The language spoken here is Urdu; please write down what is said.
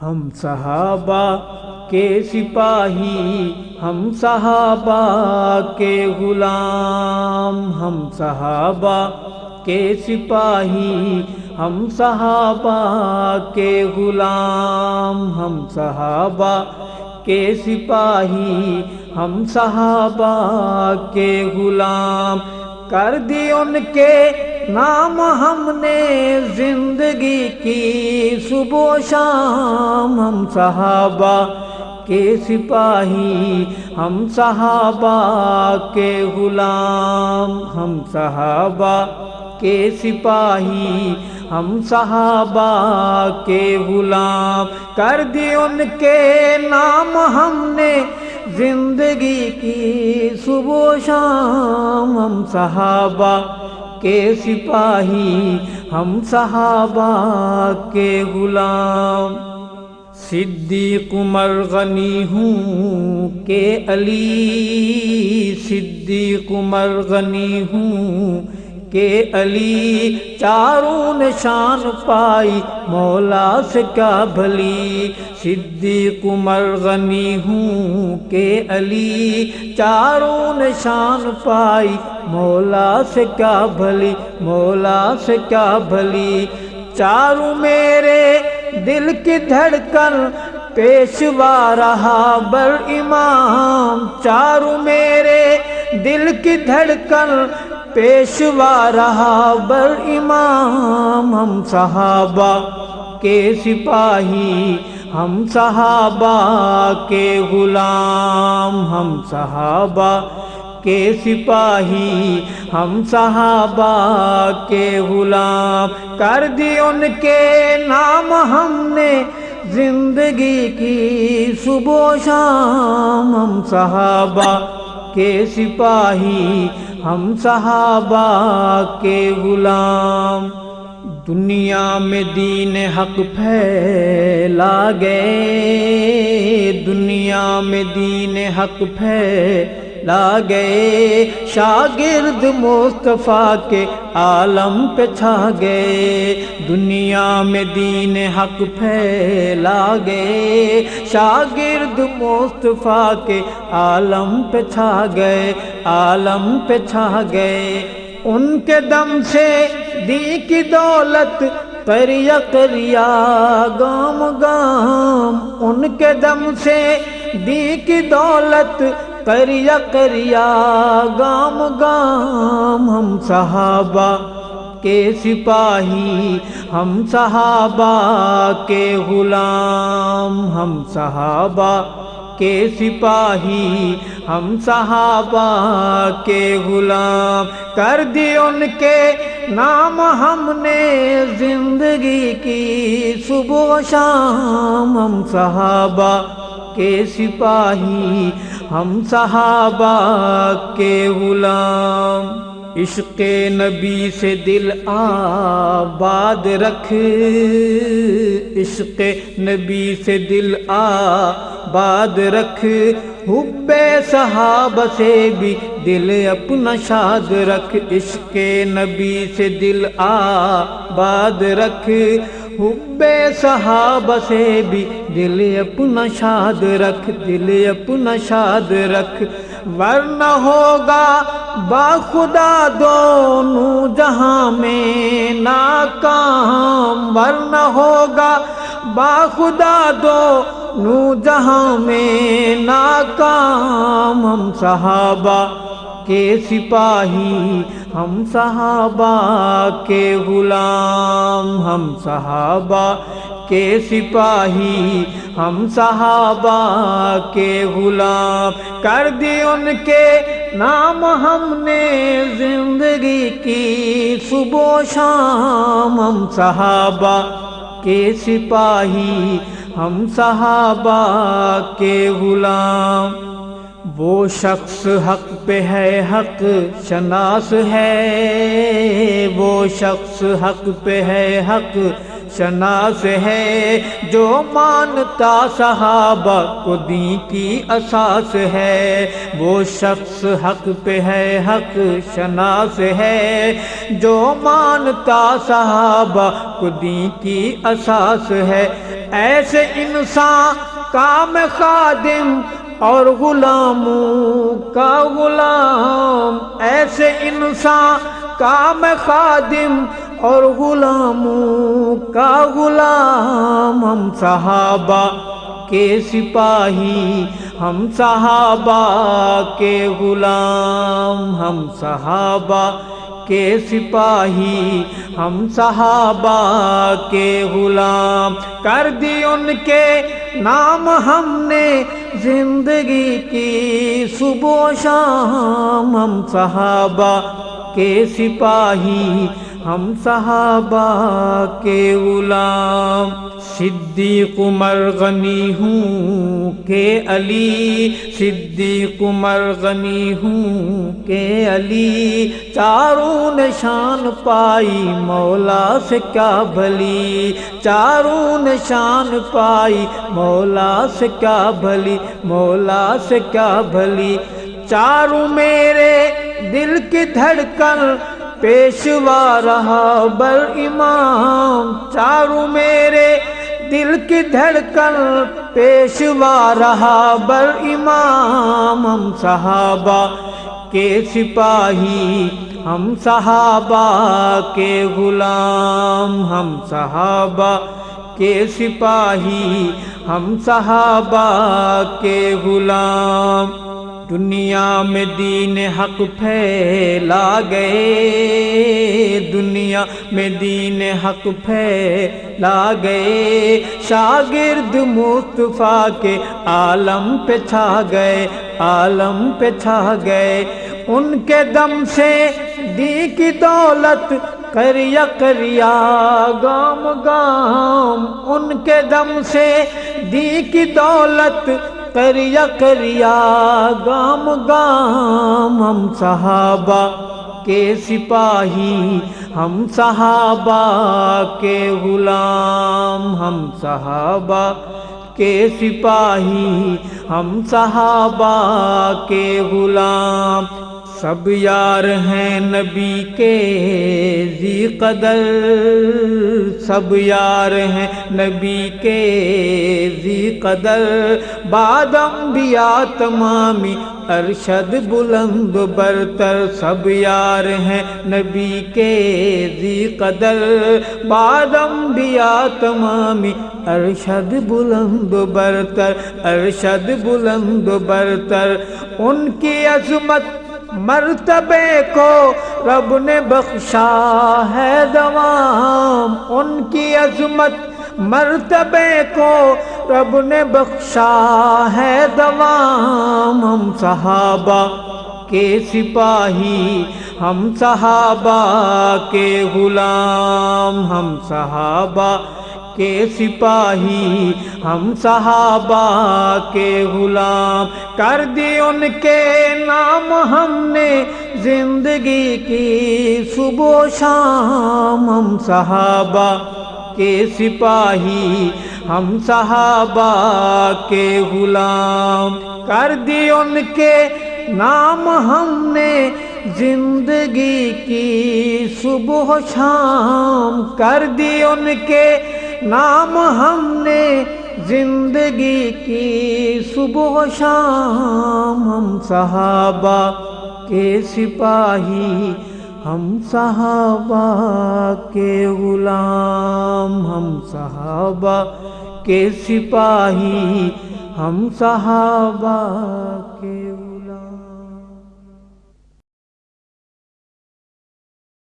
ہم صحابہ کے سپاہی، ہم صحابہ کے غلام، ہم صحابہ کے سپاہی، ہم صحابہ کے غلام، ہم صحابہ کے سپاہی، ہم صحابہ کے غلام، کر دی ان کے نام ہم نے زندگی کی صبح و شام، ہم صحابہ کے سپاہی، ہم صحابہ کے غلام، ہم صحابہ کے سپاہی، ہم صحابہ کے غلام، کر دی ان کے نام ہم نے زندگی کی صبح و شام، ہم صحابہ کے سپاہی، ہم صحابہ کے غلام، صدیق عمر غنی ہوں کہ علی، صدیق عمر غنی ہوں کہ علی، چاروں نشان پائی مولا سے کیا بھلی، صدیق عمر غنی ہوں کہ علی، چاروں نشان پائی مولا سے کیا بھلی، مولا سے کیا بھلی، چاروں میرے دل کی دھڑکن پیشوا رہا بر امام، چاروں میرے دل کی دھڑکن پیشوا رہا بر امام، ہم صحابہ کے سپاہی، ہم صحابہ کے غلام، ہم صحابہ کے سپاہی، ہم صحابہ کے غلام، کر دی ان کے نام ہم نے زندگی کی صبح و شام، ہم صحابہ کے سپاہی، ہم صحابہ کے غلام، دنیا میں دین حق پھیلا گئے، دنیا میں دین حق پھیلا گئے، شاگرد مصطفیٰ کے عالم پہ چھا گئے، دنیا میں دین حق پھیلا گئے، شاگرد مصطفیٰ کے عالم پہ چھا گئے، عالم پہ چھا گئے، ان کے دم سے دی کی دولت قریہ قریہ گام گام، ان کے دم سے دی کی دولت قریہ قریہ گام گام، ہم صحابہ کے سپاہی، ہم صحابہ کے غلام، ہم صحابہ کے سپاہی، ہم صحابہ کے غلام، کر دی ان کے نام ہم نے زندگی کی صبح و شام، ہم صحابہ کے سپاہی، ہم صحابہ کے غلام، عشق نبی سے دل آباد رکھ، عشق نبی سے دل آباد رکھ، حب صحابہ سے بھی دل اپنا شاد رکھ، عشق نبی سے دل آباد رکھ، حب صحابہ سے بھی دل اپنا شاد رکھ، دل اپنا شاد رکھ، ورنہ ہوگا با خدا دونوں جہاں میں ناکام، ورنہ ہوگا با خدا دونوں جہاں میں ناکام، ہم صحابہ کے سپاہی، ہم صحابہ کے غلام، ہم صحابہ کے سپاہی، ہم صحابہ کے غلام، کر دی ان کے نام ہم نے زندگی کی صبح و شام، ہم صحابہ کے سپاہی، ہم صحابہ کے غلام، وہ شخص حق پہ ہے حق شناس ہے، وہ شخص حق پہ ہے حق شناس ہے، جو مانتا صحابہ کو دین کی اساس ہے، وہ شخص حق پہ ہے حق شناس ہے، جو مانتا صحابہ کو دین کی اساس ہے، ایسے انسان کا میں خادم اور غلاموں کا غلام، ایسے انسان کا میں خادم اور غلاموں کا غلام، ہم صحابہ کے سپاہی، ہم صحابہ کے غلام، ہم صحابہ کے سپاہی، ہم صحابہ کے غلام، کر دی ان کے نام ہم نے زندگی کی صبح و شام، ہم صحابہ کے سپاہی، ہم صحابہ کے غلام۔ صدیق عمر غنی ہوں کہ علی، صدیق عمر غنی ہوں کہ علی، چاروں نشان پائی مولا سے کیا بھلی، چاروں نشان پائی مولا سے کیا بھلی، مولا سے کیا بھلی، چاروں میرے دل کی دھڑکن پیشوا رہا بر امام، چاروں میرے دل کی دھڑکن پیشوا رہا بر امام، ہم صحابہ کے سپاہی، ہم صحابہ کے غلام، ہم صحابہ کے سپاہی، ہم صحابہ کے غلام۔ دنیا میں دین حق پھیلا گئے، دنیا میں دین حق پھیلا گئے، شاگرد مصطفیٰ کے عالم پہ چھا گئے، عالم پہ چھا گئے، ان کے دم سے دی کی دولت کریا کریا گام گام، ان کے دم سے دی کی دولت کریا کریا گام گام، ہم صحابہ کے سپاہی، ہم صحابہ کے غلام، ہم صحابہ کے سپاہی، ہم صحابہ کے غلام۔ سب یار ہیں نبی کے ذی قدر، سب یار ہیں نبی کے ذی قدر، بعد انبیاء تمامی ارشد بلند برتر، سب یار ہیں نبی کے ذی قدر، بعد انبیاء تمامی ارشد بلند برتر، ارشد بلند برتر، ان کی عظمت مرتبے کو رب نے بخشا ہے دوام، ان کی عظمت مرتبے کو رب نے بخشا ہے دوام، ہم صحابہ کے سپاہی، ہم صحابہ کے غلام، ہم صحابہ کے سپاہی، ہم صحابہ کے غلام، کر دی ان کے نام ہم نے زندگی کی صبح و شام، ہم صحابہ کے سپاہی، ہم صحابہ کے غلام، کر دی ان کے نام ہم نے زندگی کی صبح و شام، کر دی ان کے نام ہم نے زندگی کی صبح و شام، ہم صحابہ کے سپاہی، ہم صحابہ کے غلام، ہم صحابہ کے سپاہی، ہم صحابہ کے